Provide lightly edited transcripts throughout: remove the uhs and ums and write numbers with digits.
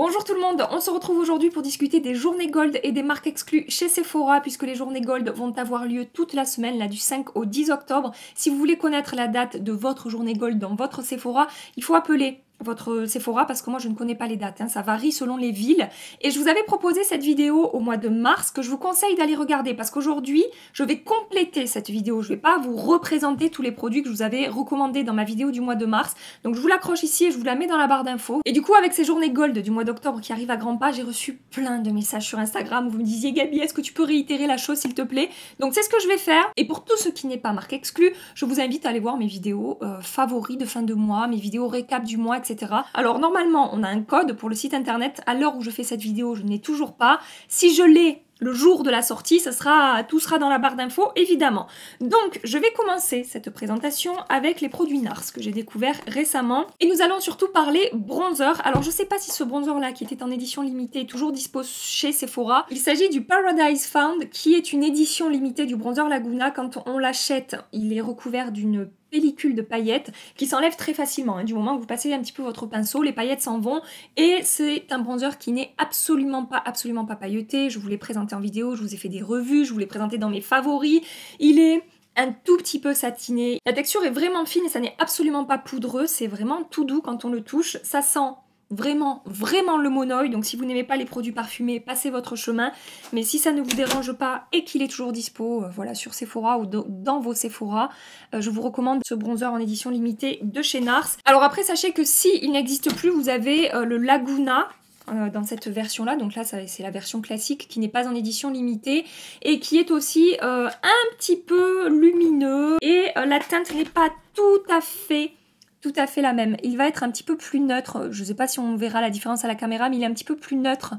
Bonjour tout le monde, on se retrouve aujourd'hui pour discuter des journées Gold et des marques exclues chez Sephora puisque les journées Gold vont avoir lieu toute la semaine, là du 5 au 10 octobre. Si vous voulez connaître la date de votre journée Gold dans votre Sephora, il faut appeler votre Sephora parce que moi je ne connais pas les dates, ça varie selon les villes. Et je vous avais proposé cette vidéo au mois de mars que je vous conseille d'aller regarder parce qu'aujourd'hui je vais compléter cette vidéo. Je ne vais pas vous représenter tous les produits que je vous avais recommandés dans ma vidéo du mois de mars. Donc je vous l'accroche ici et je vous la mets dans la barre d'infos. Et du coup avec ces journées Gold du mois d'octobre qui arrivent à grands pas, j'ai reçu plein de messages sur Instagram où vous me disiez Gabi, est-ce que tu peux réitérer la chose s'il te plaît? Donc c'est ce que je vais faire. Et pour tout ce qui n'est pas marque exclue, je vous invite à aller voir mes vidéos favoris de fin de mois, mes vidéos récap du mois, etc. Alors normalement on a un code pour le site internet. À l'heure où je fais cette vidéo je ne l'ai toujours pas. Si je l'ai le jour de la sortie, tout sera dans la barre d'infos évidemment. Donc je vais commencer cette présentation avec les produits NARS que j'ai découvert récemment. Et nous allons surtout parler bronzer. Alors je sais pas si ce bronzer là qui était en édition limitée est toujours dispo chez Sephora. Il s'agit du Paradise Found qui est une édition limitée du bronzer Laguna. Quand on l'achète, il est recouvert d'une pellicule de paillettes qui s'enlève très facilement. Du moment que vous passez un petit peu votre pinceau, les paillettes s'en vont et c'est un bronzer qui n'est absolument pas pailleté. Je vous l'ai présenté en vidéo, je vous ai fait des revues, je vous l'ai présenté dans mes favoris. Il est un tout petit peu satiné. La texture est vraiment fine et ça n'est absolument pas poudreux, c'est vraiment tout doux quand on le touche. Ça sent vraiment le monoï, donc si vous n'aimez pas les produits parfumés, passez votre chemin. Mais si ça ne vous dérange pas et qu'il est toujours dispo, voilà, sur Sephora ou dans vos Sephora, je vous recommande ce bronzer en édition limitée de chez NARS. Alors après, sachez que si il n'existe plus, vous avez le Laguna dans cette version là, donc là c'est la version classique qui n'est pas en édition limitée et qui est aussi un petit peu lumineux et la teinte n'est pas tout à fait la même. Il va être un petit peu plus neutre. Je ne sais pas si on verra la différence à la caméra, mais il est un petit peu plus neutre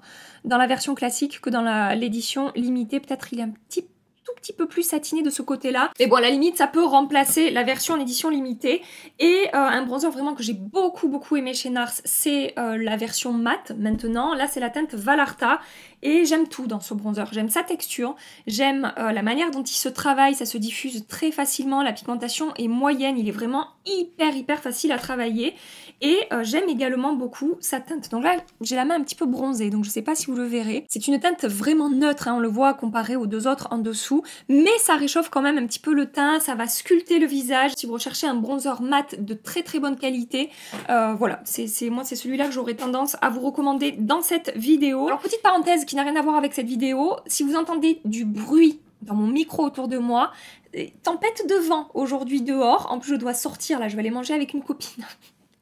dans la version classique que dans l'édition limitée. Peut-être il est un tout petit peu plus satiné de ce côté-là. Mais bon, à la limite, ça peut remplacer la version en édition limitée. Et un bronzer vraiment que j'ai beaucoup aimé chez NARS, c'est la version mat maintenant. Là, c'est la teinte Valarta. Et j'aime tout dans ce bronzer. J'aime sa texture, j'aime la manière dont il se travaille, ça se diffuse très facilement, la pigmentation est moyenne, il est vraiment hyper facile à travailler. Et j'aime également beaucoup sa teinte. Donc là, j'ai la main un petit peu bronzée, donc je sais pas si vous le verrez. C'est une teinte vraiment neutre, on le voit comparé aux deux autres en dessous, mais ça réchauffe quand même un petit peu le teint, ça va sculpter le visage. Si vous recherchez un bronzer mat de très bonne qualité, voilà, moi c'est celui-là que j'aurais tendance à vous recommander dans cette vidéo. Alors petite parenthèse qui n'a rien à voir avec cette vidéo, si vous entendez du bruit dans mon micro autour de moi, tempête de vent aujourd'hui dehors, en plus je dois sortir là, je vais aller manger avec une copine.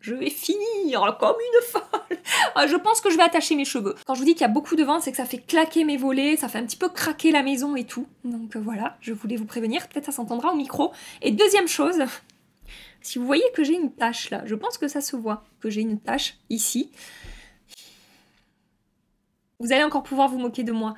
Je vais finir comme une folle. Je pense que je vais attacher mes cheveux. Quand je vous dis qu'il y a beaucoup de vent, c'est que ça fait claquer mes volets, ça fait un petit peu craquer la maison et tout. Donc voilà, je voulais vous prévenir, peut-être ça s'entendra au micro. Et deuxième chose, si vous voyez que j'ai une tache là, je pense que ça se voit, que j'ai une tache ici. Vous allez encore pouvoir vous moquer de moi.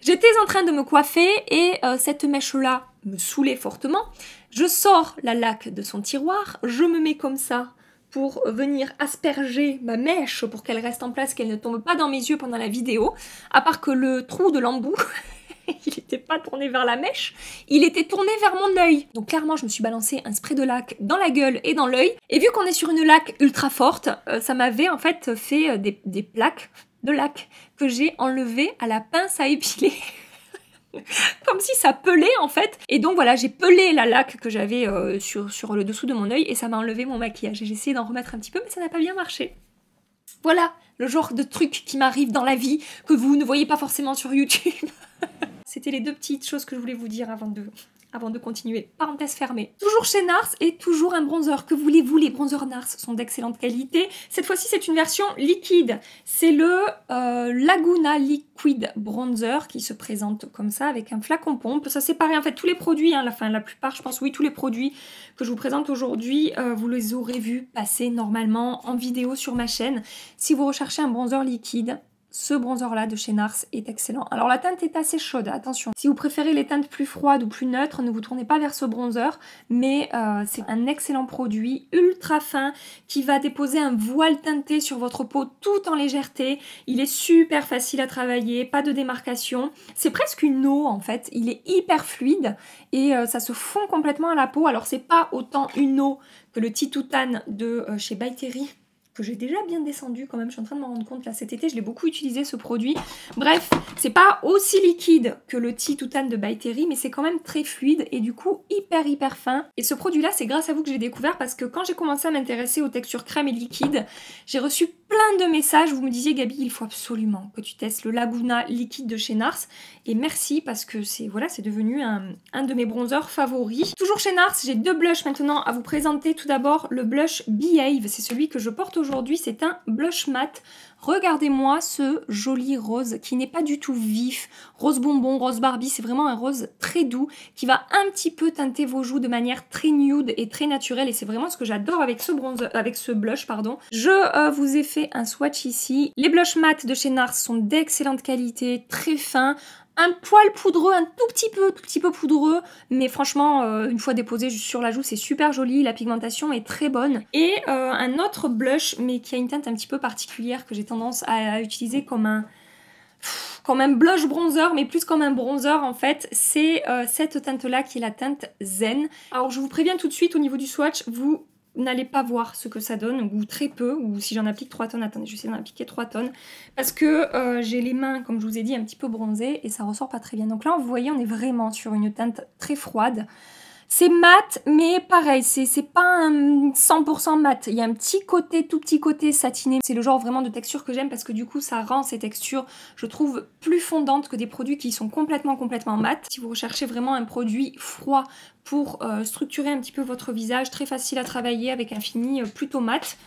J'étais en train de me coiffer et cette mèche-là me saoulait fortement. Je sors la laque de son tiroir, je me mets comme ça pour venir asperger ma mèche pour qu'elle reste en place, qu'elle ne tombe pas dans mes yeux pendant la vidéo. À part que le trou de l'embout, il n'était pas tourné vers la mèche, il était tourné vers mon œil. Donc clairement, je me suis balancé un spray de laque dans la gueule et dans l'œil. Et vu qu'on est sur une laque ultra forte, ça m'avait en fait fait des plaques de laque que j'ai enlevées à la pince à épiler. Comme si ça pelait en fait. Et donc voilà, j'ai pelé la laque que j'avais sur le dessous de mon œil et ça m'a enlevé mon maquillage. Et j'ai essayé d'en remettre un petit peu mais ça n'a pas bien marché. Voilà le genre de truc qui m'arrive dans la vie que vous ne voyez pas forcément sur YouTube. C'était les deux petites choses que je voulais vous dire avant de continuer. Parenthèse fermée. Toujours chez NARS et toujours un bronzer. Que voulez-vous, les bronzers NARS sont d'excellente qualité. Cette fois-ci, c'est une version liquide. C'est le Laguna Liquid Bronzer qui se présente comme ça avec un flacon pompe. Ça c'est pareil, en fait, tous les produits, la plupart, je pense, oui, tous les produits que je vous présente aujourd'hui, vous les aurez vus passer normalement en vidéo sur ma chaîne. Si vous recherchez un bronzer liquide, ce bronzer-là de chez NARS est excellent. Alors la teinte est assez chaude, attention. Si vous préférez les teintes plus froides ou plus neutres, ne vous tournez pas vers ce bronzer. Mais c'est un excellent produit, ultra fin, qui va déposer un voile teinté sur votre peau tout en légèreté. Il est super facile à travailler, pas de démarcation. C'est presque une eau en fait, il est hyper fluide et ça se fond complètement à la peau. Alors c'est pas autant une eau que le Titoutan de chez By Terry, que j'ai déjà bien descendu quand même, je suis en train de m'en rendre compte là cet été, je l'ai beaucoup utilisé ce produit. Bref, c'est pas aussi liquide que le Tea to Tan de By Terry, mais c'est quand même très fluide et du coup hyper fin. Et ce produit là, c'est grâce à vous que j'ai découvert parce que quand j'ai commencé à m'intéresser aux textures crème et liquide, j'ai reçu plein de messages où vous me disiez Gabi, il faut absolument que tu testes le Laguna liquide de chez NARS. Et merci parce que c'est voilà, c'est devenu un de mes bronzers favoris. Toujours chez NARS, j'ai deux blushs maintenant à vous présenter. Tout d'abord le blush Behave, c'est celui que je porte aujourd'hui, c'est un blush mat. Regardez-moi ce joli rose qui n'est pas du tout vif, rose bonbon, rose Barbie, c'est vraiment un rose très doux qui va un petit peu teinter vos joues de manière très nude et très naturelle et c'est vraiment ce que j'adore avec ce bronzer, avec ce blush pardon. Je vous ai fait un swatch ici. Les blushs mat de chez NARS sont d'excellente qualité, très fins. Un poil poudreux, un tout petit peu poudreux, mais franchement, une fois déposé juste sur la joue, c'est super joli, la pigmentation est très bonne. Et un autre blush, mais qui a une teinte un petit peu particulière, que j'ai tendance à utiliser comme un blush bronzer, mais plus comme un bronzer en fait, c'est cette teinte-là qui est la teinte Zen. Alors je vous préviens tout de suite, au niveau du swatch, vous n'allez pas voir ce que ça donne, ou très peu, ou si j'en applique 3 tonnes, attendez, je vais essayer d'en appliquer 3 tonnes, parce que j'ai les mains, comme je vous ai dit, un petit peu bronzées, et ça ressort pas très bien. Donc là, vous voyez, on est vraiment sur une teinte très froide. C'est mat, mais pareil, c'est pas un 100% mat. Il y a un petit côté, tout petit côté satiné. C'est le genre vraiment de texture que j'aime parce que du coup, ça rend ces textures, je trouve, plus fondantes que des produits qui sont complètement mat. Si vous recherchez vraiment un produit froid pour structurer un petit peu votre visage, très facile à travailler avec un fini plutôt mat,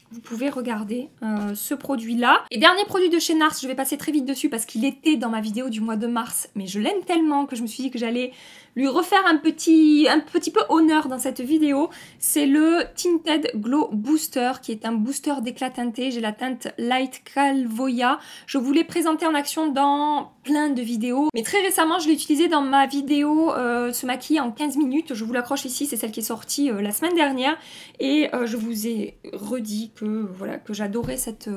vous pouvez regarder ce produit-là. Et dernier produit de chez NARS, je vais passer très vite dessus parce qu'il était dans ma vidéo du mois de mars, mais je l'aime tellement que je me suis dit que j'allais lui refaire un petit peu honneur dans cette vidéo. C'est le Tinted Glow Booster, qui est un booster d'éclat teinté. J'ai la teinte Light Calvoya. Je vous l'ai présenté en action dans plein de vidéos, mais très récemment, je l'ai utilisé dans ma vidéo se maquiller en 15 minutes. Je vous l'accroche ici, c'est celle qui est sortie la semaine dernière. Et je vous ai redit que voilà, que j'adorais cette...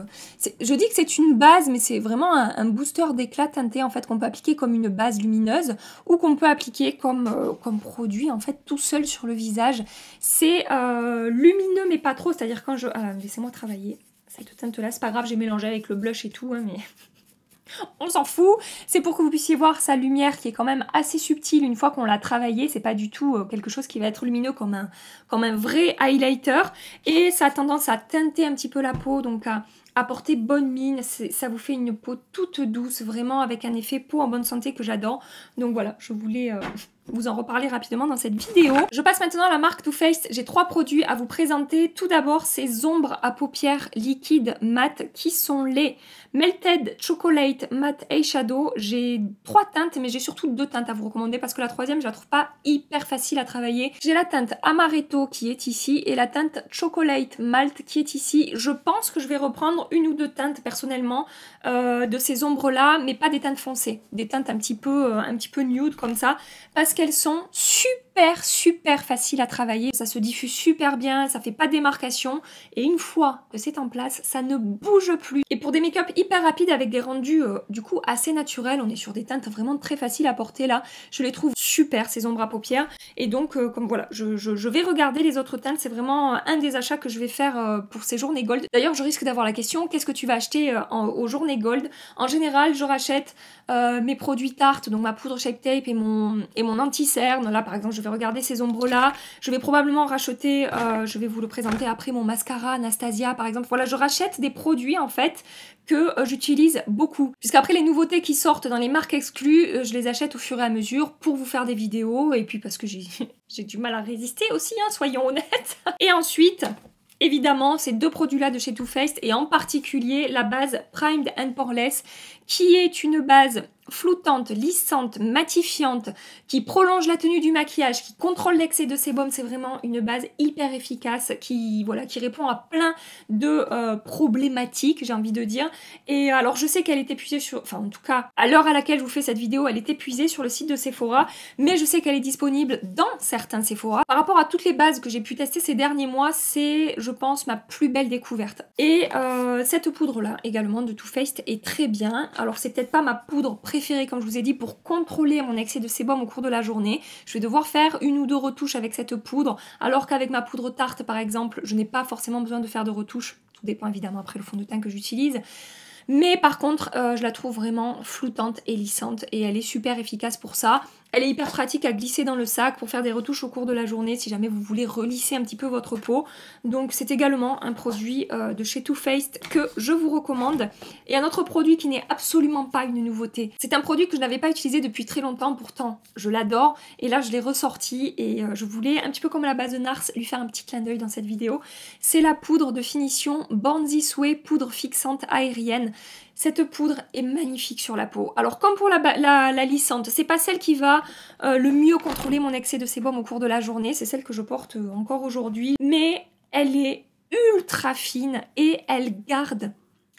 je dis que c'est une base, mais c'est vraiment un booster d'éclat teinté en fait qu'on peut appliquer comme une base lumineuse ou qu'on peut appliquer comme produit en fait tout seul sur le visage. C'est lumineux mais pas trop, c'est-à-dire quand je... laissez-moi travailler. Cette teinte-là, c'est pas grave, j'ai mélangé avec le blush et tout, hein, mais... on s'en fout, c'est pour que vous puissiez voir sa lumière qui est quand même assez subtile une fois qu'on l'a travaillé, c'est pas du tout quelque chose qui va être lumineux comme un vrai highlighter, et ça a tendance à teinter un petit peu la peau, donc à apporter bonne mine, ça vous fait une peau toute douce, vraiment avec un effet peau en bonne santé que j'adore, donc voilà, je voulais... vous en reparler rapidement dans cette vidéo. Je passe maintenant à la marque Too Faced. J'ai 3 produits à vous présenter. Tout d'abord, ces ombres à paupières liquides mat qui sont les Melted Chocolate Matte Eyeshadow. J'ai 3 teintes, mais j'ai surtout 2 teintes à vous recommander parce que la troisième, je la trouve pas hyper facile à travailler. J'ai la teinte Amaretto qui est ici et la teinte Chocolate Malt qui est ici. Je pense que je vais reprendre 1 ou 2 teintes personnellement de ces ombres-là, mais pas des teintes foncées. Des teintes un petit peu nude comme ça, parce qu'elles sont super faciles à travailler, ça se diffuse super bien, ça fait pas démarcation et une fois que c'est en place, ça ne bouge plus. Et pour des make-up hyper rapides avec des rendus du coup assez naturels, on est sur des teintes vraiment très faciles à porter là, je les trouve super ces ombres à paupières et donc comme voilà, je vais regarder les autres teintes, c'est vraiment un des achats que je vais faire pour ces journées gold. D'ailleurs je risque d'avoir la question, qu'est-ce que tu vas acheter aux journées gold? En général je rachète mes produits Tarte, donc ma poudre Shape Tape et mon anti-cerne. Là par exemple je vais regarder ces ombres là, je vais probablement racheter, je vais vous le présenter après, mon mascara Anastasia par exemple. Voilà, je rachète des produits en fait que j'utilise beaucoup, puisqu'après les nouveautés qui sortent dans les marques exclues, je les achète au fur et à mesure pour vous faire des vidéos et puis parce que j'ai du mal à résister aussi, hein, soyons honnêtes. Et ensuite évidemment, ces 2 produits-là de chez Too Faced et en particulier la base Primed and Poreless qui est une base floutante, lissante, matifiante, qui prolonge la tenue du maquillage, qui contrôle l'excès de sébum. C'est vraiment une base hyper efficace qui répond à plein de problématiques, j'ai envie de dire. Et alors je sais qu'elle est épuisée sur... Enfin en tout cas, à l'heure à laquelle je vous fais cette vidéo, elle est épuisée sur le site de Sephora, mais je sais qu'elle est disponible dans certains Sephora. Par rapport à toutes les bases que j'ai pu tester ces derniers mois, c'est, je pense, ma plus belle découverte. Et cette poudre-là, également, de Too Faced, est très bien. Alors c'est peut-être pas ma poudre préférée, comme je vous ai dit, pour contrôler mon excès de sébum au cours de la journée. Je vais devoir faire 1 ou 2 retouches avec cette poudre, alors qu'avec ma poudre Tarte, par exemple, je n'ai pas forcément besoin de faire de retouches. tout dépend évidemment après le fond de teint que j'utilise. Mais par contre, je la trouve vraiment floutante et lissante et elle est super efficace pour ça. Elle est hyper pratique à glisser dans le sac pour faire des retouches au cours de la journée si jamais vous voulez relisser un petit peu votre peau. Donc c'est également un produit de chez Too Faced que je vous recommande. Et un autre produit qui n'est absolument pas une nouveauté. C'est un produit que je n'avais pas utilisé depuis très longtemps, pourtant je l'adore. Et là je l'ai ressorti et je voulais, un petit peu comme la base de NARS, lui faire un petit clin d'œil dans cette vidéo. C'est la poudre de finition Born This Way, poudre fixante aérienne. Cette poudre est magnifique sur la peau. Alors comme pour la lissante, c'est pas celle qui va le mieux contrôler mon excès de sébum au cours de la journée, c'est celle que je porte encore aujourd'hui, mais elle est ultra fine et elle garde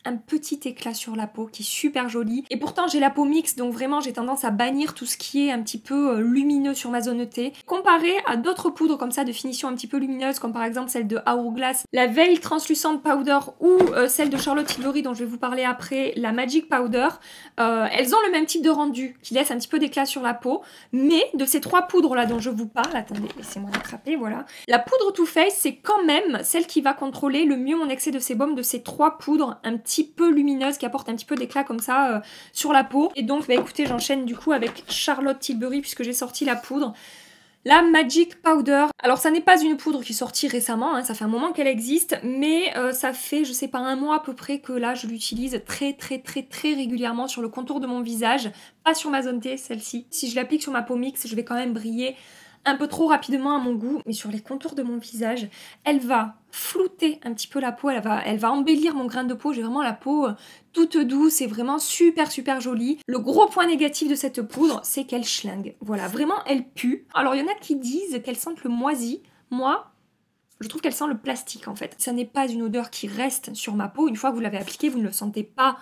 un petit éclat sur la peau qui est super joli. Et pourtant j'ai la peau mixte, donc vraiment j'ai tendance à bannir tout ce qui est un petit peu lumineux sur ma zone T. Comparé à d'autres poudres comme ça de finition un petit peu lumineuse, comme par exemple celle de Hourglass, la Veil Translucent Powder ou celle de Charlotte Tilbury dont je vais vous parler après, la Magic Powder, elles ont le même type de rendu qui laisse un petit peu d'éclat sur la peau, mais de ces trois poudres là dont je vous parle, attendez, laissez-moi l'attraper, voilà. La poudre Too Faced, c'est quand même celle qui va contrôler le mieux mon excès de sébum de ces trois poudres un petit peu lumineuse qui apporte un petit peu d'éclat comme ça sur la peau. Et donc bah écoutez, j'enchaîne du coup avec Charlotte Tilbury puisque j'ai sorti la poudre. La Magic Powder, alors ça n'est pas une poudre qui est sortie récemment, hein, ça fait un moment qu'elle existe, mais ça fait je sais pas un mois à peu près que là je l'utilise très régulièrement sur le contour de mon visage, pas sur ma zone T celle-ci. Si je l'applique sur ma peau mixte, je vais quand même briller un peu trop rapidement à mon goût, mais sur les contours de mon visage, elle va flouter un petit peu la peau, elle va embellir mon grain de peau. J'ai vraiment la peau toute douce et vraiment super jolie. Le gros point négatif de cette poudre, c'est qu'elle schlingue. Voilà, vraiment elle pue. Alors il y en a qui disent qu'elle sente le moisi. Moi, je trouve qu'elle sent le plastique en fait. Ça n'est pas une odeur qui reste sur ma peau. Une fois que vous l'avez appliquée, vous ne le sentez pas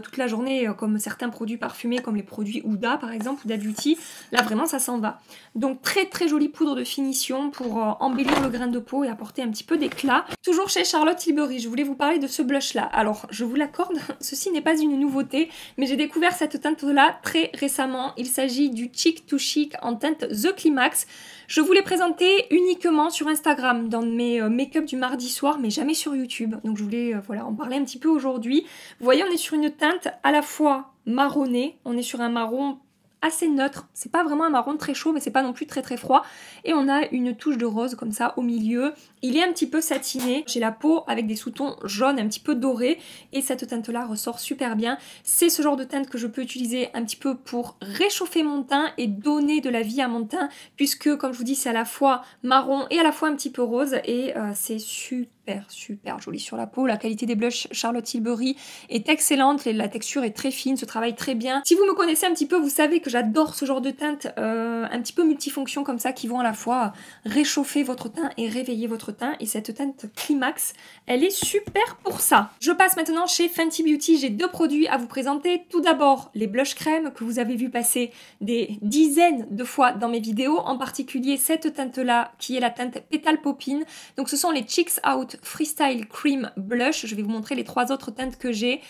toute la journée comme certains produits parfumés comme les produits Huda par exemple, Huda Beauty. Là vraiment ça s'en va. Donc très jolie poudre de finition pour embellir le grain de peau et apporter un petit peu d'éclat. Toujours chez Charlotte Tilbury, je voulais vous parler de ce blush là. Alors je vous l'accorde, ceci n'est pas une nouveauté, mais j'ai découvert cette teinte là très récemment. Il s'agit du Chic to Chic en teinte The Climax. Je vous l'ai présenté uniquement sur Instagram dans mes make-up du mardi soir, mais jamais sur YouTube. Donc je voulais voilà, en parler un petit peu aujourd'hui. Vous voyez, on est sur une teinte à la fois marronnée, on est sur un marron assez neutre, c'est pas vraiment un marron très chaud mais c'est pas non plus très froid, et on a une touche de rose comme ça au milieu. Il est un petit peu satiné, j'ai la peau avec des sous-tons jaunes un petit peu dorés et cette teinte là ressort super bien. C'est ce genre de teinte que je peux utiliser un petit peu pour réchauffer mon teint et donner de la vie à mon teint, puisque comme je vous dis c'est à la fois marron et à la fois un petit peu rose, et c'est super joli sur la peau. La qualité des blushs Charlotte Tilbury est excellente, la texture est très fine, se travaille très bien. Si vous me connaissez un petit peu, vous savez que j'adore ce genre de teintes un petit peu multifonction comme ça, qui vont à la fois réchauffer votre teint et réveiller votre teint, et cette teinte Climax, elle est super pour ça. Je passe maintenant chez Fenty Beauty, j'ai deux produits à vous présenter. Tout d'abord les blush crème que vous avez vu passer des dizaines de fois dans mes vidéos, en particulier cette teinte là qui est la teinte Petal Poppin. Donc ce sont les Cheeks Out Freestyle Cream Blush. Je vais vous montrer les trois autres teintes que j'ai.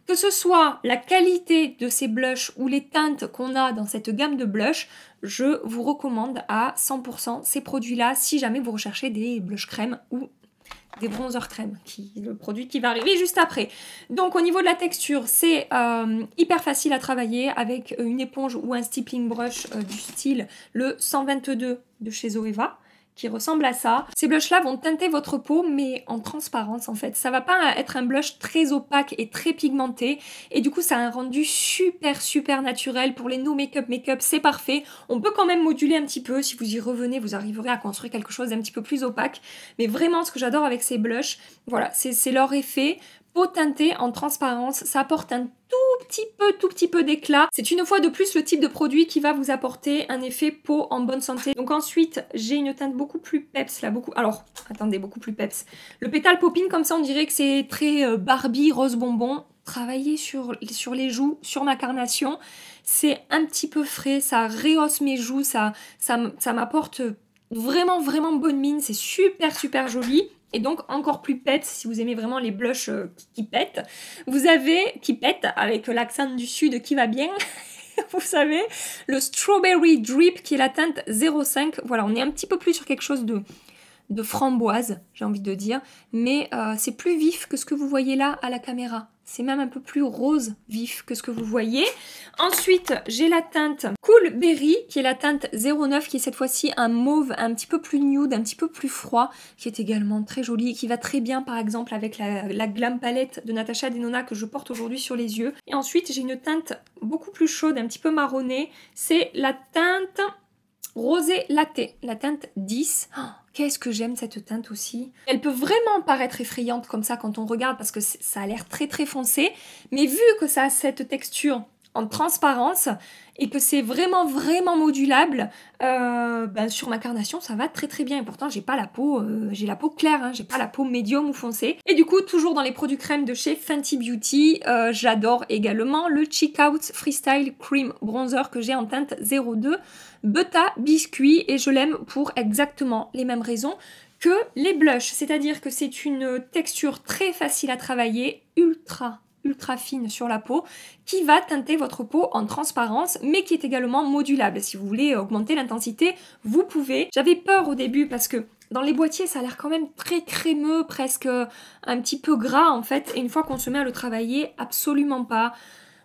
Que ce soit la qualité de ces blushs ou les teintes qu'on a dans cette gamme de blush, je vous recommande à 100% ces produits-là si jamais vous recherchez des blush crème ou des bronzers crème, le produit qui va arriver juste après. Donc au niveau de la texture, c'est hyper facile à travailler avec une éponge ou un stippling brush du style le 122 de chez Zoeva, qui ressemble à ça. Ces blushs là vont teinter votre peau mais en transparence en fait. Ça va pas être un blush très opaque et très pigmenté, et du coup ça a un rendu super naturel. Pour les no make-up c'est parfait. On peut quand même moduler un petit peu, si vous y revenez vous arriverez à construire quelque chose d'un petit peu plus opaque, mais vraiment ce que j'adore avec ces blushs, voilà, c'est leur effet. Peau teintée en transparence, ça apporte un tout petit peu d'éclat. C'est une fois de plus le type de produit qui va vous apporter un effet peau en bonne santé. Donc ensuite, j'ai une teinte beaucoup plus peps là, alors, attendez, beaucoup plus peps. Le Petal Poppin, comme ça on dirait que c'est très Barbie, rose bonbon. Travailler sur les joues, sur ma carnation, c'est un petit peu frais, ça rehausse mes joues, ça m'apporte vraiment bonne mine, c'est super joli. Et donc encore plus pète, si vous aimez vraiment les blushs qui pètent. Vous avez, qui pète, avec l'accent du sud qui va bien, vous savez, le Strawberry Drip qui est la teinte 05. Voilà, on est un petit peu plus sur quelque chose de de framboise, j'ai envie de dire, mais c'est plus vif que ce que vous voyez là à la caméra. C'est même un peu plus rose vif que ce que vous voyez. Ensuite, j'ai la teinte Cool Berry, qui est la teinte 09, qui est cette fois-ci un mauve un petit peu plus nude, un petit peu plus froid, qui est également très joli et qui va très bien, par exemple, avec la Glam Palette de Natasha Denona que je porte aujourd'hui sur les yeux. Et ensuite, j'ai une teinte beaucoup plus chaude, un petit peu marronnée. C'est la teinte Rosé Latte, la teinte 10. Oh, qu'est-ce que j'aime cette teinte aussi. Elle peut vraiment paraître effrayante comme ça quand on regarde parce que ça a l'air très très foncé. Mais vu que ça a cette texture en transparence et que c'est vraiment modulable, sur ma carnation ça va très très bien. Et pourtant j'ai pas la peau, j'ai la peau claire, hein, j'ai pas la peau médium ou foncée. Et du coup toujours dans les produits crème de chez Fenty Beauty, j'adore également le Cheek Out Freestyle Cream Bronzer que j'ai en teinte 02 Beta Biscuit et je l'aime pour exactement les mêmes raisons que les blushs, c'est-à-dire que c'est une texture très facile à travailler, ultra fine sur la peau, qui va teinter votre peau en transparence, mais qui est également modulable. Si vous voulez augmenter l'intensité, vous pouvez. J'avais peur au début parce que dans les boîtiers, ça a l'air quand même très crémeux, presque un petit peu gras en fait, et une fois qu'on se met à le travailler, absolument pas.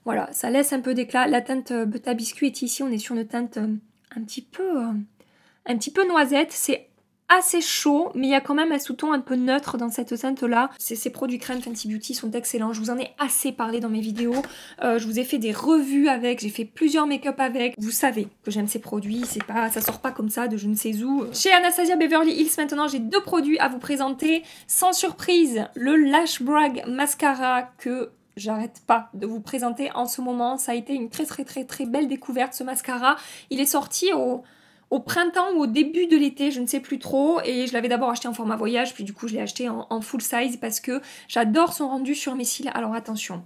Voilà, ça laisse un peu d'éclat. La teinte Beta Biscuit est ici, on est sur une teinte un petit peu noisette, c'est assez chaud, mais il y a quand même un sous-ton un peu neutre dans cette teinte-là. Ces produits crème Fenty Beauty sont excellents, je vous en ai assez parlé dans mes vidéos, je vous ai fait des revues avec, j'ai fait plusieurs make-up avec. Vous savez que j'aime ces produits, ça sort pas comme ça de je ne sais où. Chez Anastasia Beverly Hills maintenant, j'ai 2 produits à vous présenter. Sans surprise, le Lash Brag Mascara que j'arrête pas de vous présenter en ce moment. Ça a été une très belle découverte ce mascara. Il est sorti au printemps ou au début de l'été, je ne sais plus trop, et je l'avais d'abord acheté en format voyage, puis du coup je l'ai acheté en full size parce que j'adore son rendu sur mes cils. Alors attention,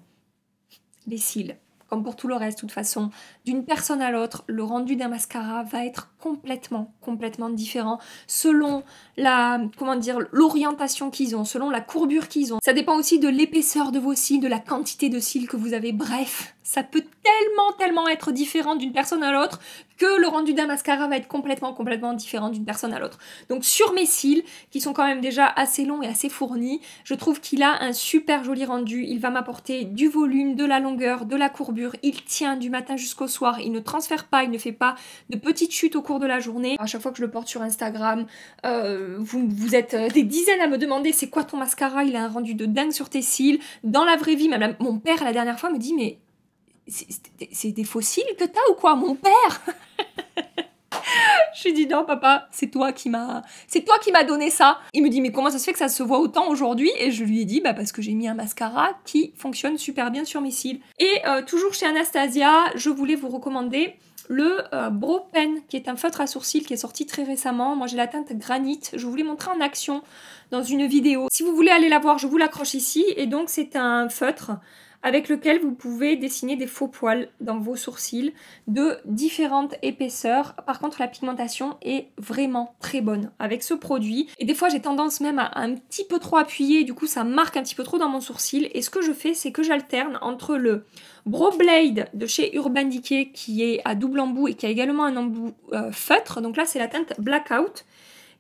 les cils, comme pour tout le reste de toute façon, d'une personne à l'autre, le rendu d'un mascara va être complètement différent selon l'orientation qu'ils ont, selon la courbure qu'ils ont. Ça dépend aussi de l'épaisseur de vos cils, de la quantité de cils que vous avez, bref, ça peut tellement être différent d'une personne à l'autre que le rendu d'un mascara va être complètement différent d'une personne à l'autre. Donc sur mes cils, qui sont quand même déjà assez longs et assez fournis, je trouve qu'il a un super joli rendu. Il va m'apporter du volume, de la longueur, de la courbure. Il tient du matin jusqu'au soir. Il ne transfère pas, il ne fait pas de petites chutes au cours de la journée. À chaque fois que je le porte sur Instagram, vous êtes des dizaines à me demander c'est quoi ton mascara, il a un rendu de dingue sur tes cils. Dans la vraie vie, même mon père la dernière fois me dit mais c'est des faux cils que t'as ou quoi, mon père? Je lui dis non papa, c'est toi qui m'as donné ça. Il me dit mais comment ça se fait que ça se voit autant aujourd'hui? Et je lui ai dit parce que j'ai mis un mascara qui fonctionne super bien sur mes cils. Et toujours chez Anastasia, je voulais vous recommander le Brow Pen, qui est un feutre à sourcils qui est sorti très récemment. Moi j'ai la teinte granite, je vous l'ai montré en action dans une vidéo. Si vous voulez aller la voir, je vous l'accroche ici. Et donc c'est un feutre avec lequel vous pouvez dessiner des faux poils dans vos sourcils de différentes épaisseurs. Par contre, la pigmentation est vraiment très bonne avec ce produit. Et des fois, j'ai tendance même à un petit peu trop appuyer, du coup, ça marque un petit peu trop dans mon sourcil. Et ce que je fais, c'est que j'alterne entre le Brow Blade de chez Urban Decay, qui est à double embout et qui a également un embout feutre. Donc là, c'est la teinte Blackout,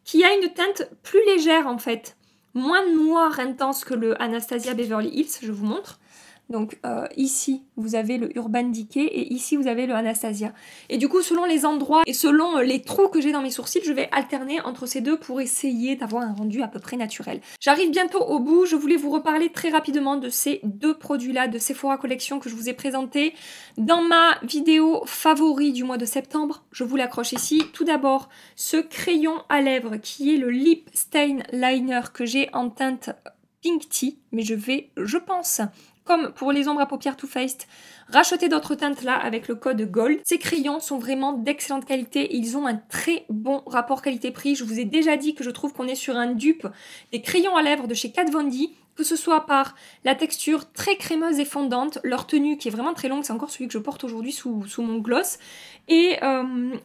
qui a une teinte plus légère, en fait. Moins noire intense que le Anastasia Beverly Hills, je vous montre. Donc ici, vous avez le Urban Decay et ici, vous avez le Anastasia. Et du coup, selon les endroits et selon les trous que j'ai dans mes sourcils, je vais alterner entre ces deux pour essayer d'avoir un rendu à peu près naturel. J'arrive bientôt au bout. Je voulais vous reparler très rapidement de ces 2 produits-là de Sephora Collection que je vous ai présentés dans ma vidéo favori du mois de septembre. Je vous l'accroche ici. Tout d'abord, ce crayon à lèvres qui est le Lip Stain Liner que j'ai en teinte Pink Tea. Mais je pense, comme pour les ombres à paupières Too Faced, racheter d'autres teintes là avec le code GOLD. Ces crayons sont vraiment d'excellente qualité. Ils ont un très bon rapport qualité-prix. Je vous ai déjà dit que je trouve qu'on est sur un dupe des crayons à lèvres de chez Kat Von D, que ce soit par la texture très crémeuse et fondante, leur tenue qui est vraiment très longue, c'est encore celui que je porte aujourd'hui sous mon gloss, et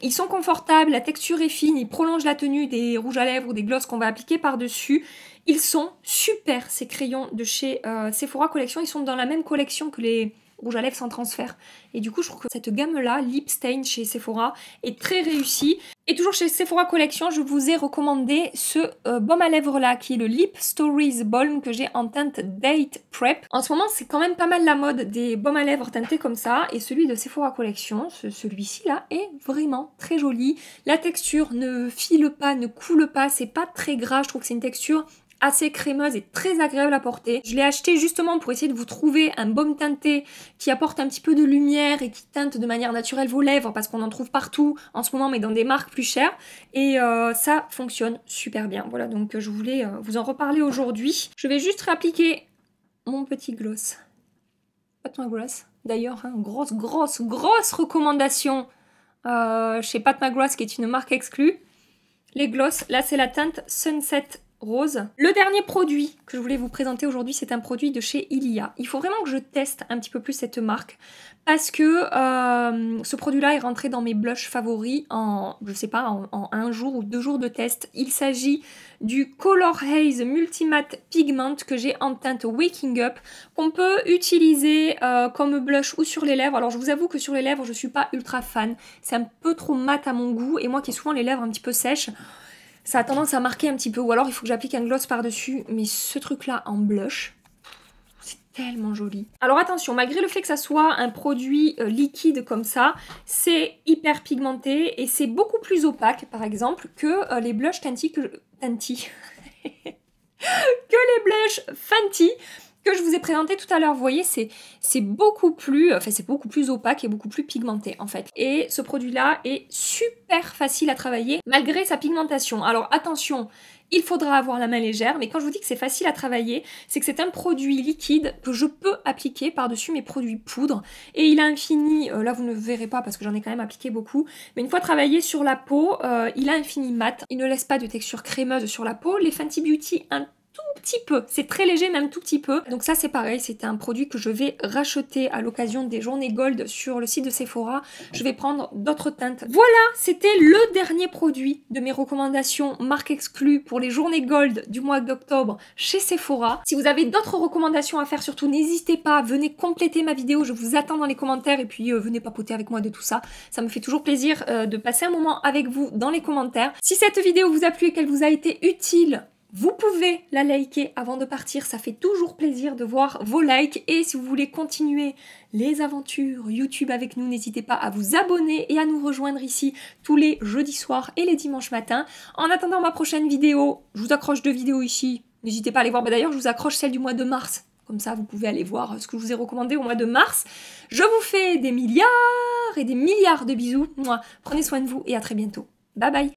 ils sont confortables, la texture est fine, ils prolongent la tenue des rouges à lèvres ou des glosses qu'on va appliquer par-dessus. Ils sont super ces crayons de chez Sephora Collection, ils sont dans la même collection que les rouge à lèvres sans transfert. Et du coup, je trouve que cette gamme-là, Lip Stain chez Sephora, est très réussie. Et toujours chez Sephora Collection, je vous ai recommandé ce baume à lèvres là, qui est le Lip Stories Balm que j'ai en teinte Date Prep. En ce moment, c'est quand même pas mal la mode des baumes à lèvres teintés comme ça. Et celui de Sephora Collection, celui-ci là, est vraiment très joli. La texture ne file pas, ne coule pas, c'est pas très gras. Je trouve que c'est une texture assez crémeuse et très agréable à porter. Je l'ai acheté justement pour essayer de vous trouver un baume teinté qui apporte un petit peu de lumière et qui teinte de manière naturelle vos lèvres parce qu'on en trouve partout en ce moment mais dans des marques plus chères et ça fonctionne super bien. Voilà, donc je voulais vous en reparler aujourd'hui. Je vais juste réappliquer mon petit gloss. Pat McGrath d'ailleurs, hein, grosse recommandation chez Pat McGrath qui est une marque exclue. Les gloss, là c'est la teinte Sunset Rose. Le dernier produit que je voulais vous présenter aujourd'hui, c'est un produit de chez Ilia. Il faut vraiment que je teste un petit peu plus cette marque parce que ce produit-là est rentré dans mes blushs favoris en, je sais pas, en 1 jour ou 2 jours de test. Il s'agit du Color Haze Multimatte Pigment que j'ai en teinte Waking Up, qu'on peut utiliser comme blush ou sur les lèvres. Alors je vous avoue que sur les lèvres, je suis pas ultra fan. C'est un peu trop mat à mon goût et moi qui ai souvent les lèvres un petit peu sèches, ça a tendance à marquer un petit peu, ou alors il faut que j'applique un gloss par-dessus, mais ce truc-là en blush, c'est tellement joli. Alors attention, malgré le fait que ça soit un produit liquide comme ça, c'est hyper pigmenté et c'est beaucoup plus opaque, par exemple, que les blushs Fenty que les blushs Fenty que je vous ai présenté tout à l'heure. Vous voyez, c'est beaucoup plus opaque et beaucoup plus pigmenté en fait. Et ce produit-là est super facile à travailler malgré sa pigmentation. Alors attention, il faudra avoir la main légère, mais quand je vous dis que c'est facile à travailler, c'est que c'est un produit liquide que je peux appliquer par-dessus mes produits poudre. Et il a un fini, là vous ne le verrez pas parce que j'en ai quand même appliqué beaucoup, mais une fois travaillé sur la peau, il a un fini mat. Il ne laisse pas de texture crémeuse sur la peau. Les Fenty Beauty, un tout petit peu, c'est très léger même tout petit peu, donc ça c'est pareil, c'est un produit que je vais racheter à l'occasion des journées gold sur le site de Sephora. Je vais prendre d'autres teintes. Voilà, c'était le dernier produit de mes recommandations marque exclue pour les journées gold du mois d'octobre chez Sephora. Si vous avez d'autres recommandations à faire, surtout n'hésitez pas, venez compléter ma vidéo, je vous attends dans les commentaires et puis venez papoter avec moi de tout ça. Ça me fait toujours plaisir de passer un moment avec vous dans les commentaires. Si cette vidéo vous a plu et qu'elle vous a été utile, vous pouvez la liker avant de partir, ça fait toujours plaisir de voir vos likes. Et si vous voulez continuer les aventures YouTube avec nous, n'hésitez pas à vous abonner et à nous rejoindre ici tous les jeudis soirs et les dimanches matins. En attendant ma prochaine vidéo, je vous accroche 2 vidéos ici, n'hésitez pas à aller voir. D'ailleurs, je vous accroche celle du mois de mars. Comme ça, vous pouvez aller voir ce que je vous ai recommandé au mois de mars. Je vous fais des milliards et des milliards de bisous. Prenez soin de vous et à très bientôt. Bye bye.